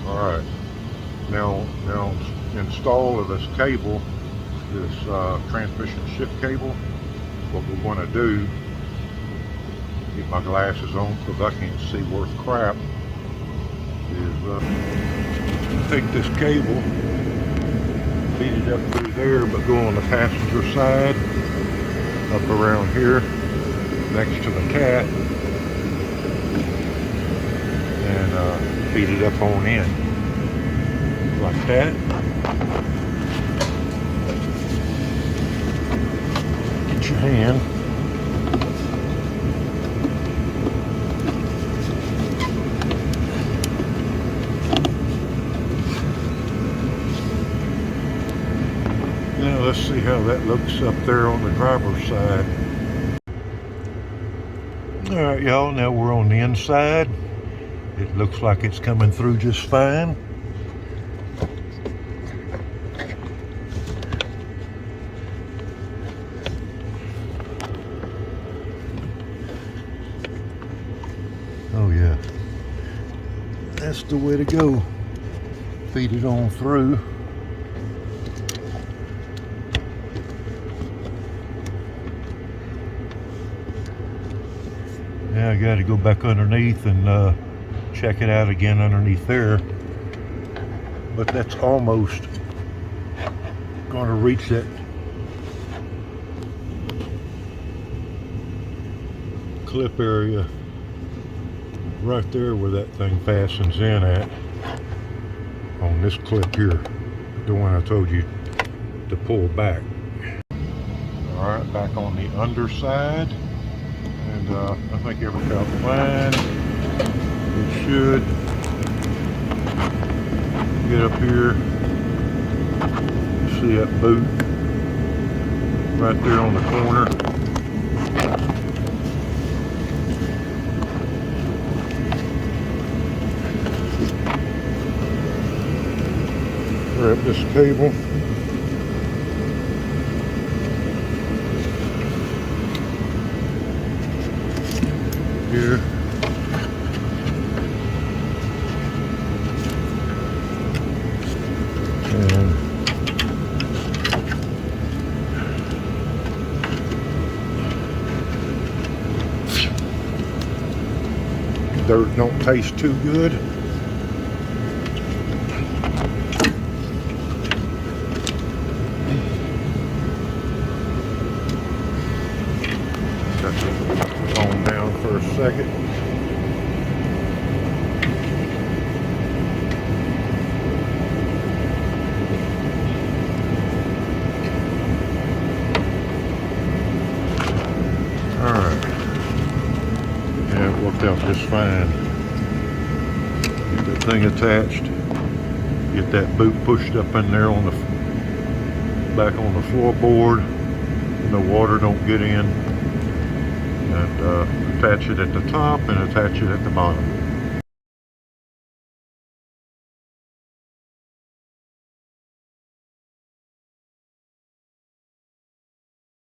Alright, now install of this cable, this transmission shift cable. What we're going to do, get my glasses on because I can't see worth crap, is take this cable, feed it up through there, but go on the passenger side, up around here, next to the cat, and feed it up on in, like that. Get your hand. Now let's see how that looks up there on the driver's side. Alright y'all, now we're on the inside. It looks like it's coming through just fine. Oh yeah, that's the way to go. Feed it on through. Now I got to go back underneath and check it out again underneath there. But that's almost going to reach that clip area right there where that thing fastens in at, on this clip here, the one I told you to pull back. Alright, back on the underside, and I think it worked out fine. It should get up here. See that boot right there on the corner. Grab this cable. Here. And dirt don't taste too good. On down for a second. Alright. Yeah, it worked out just fine. Get that thing attached. Get that boot pushed up in there on the back on the floorboard, and the water don't get in. And attach it at the top and attach it at the bottom.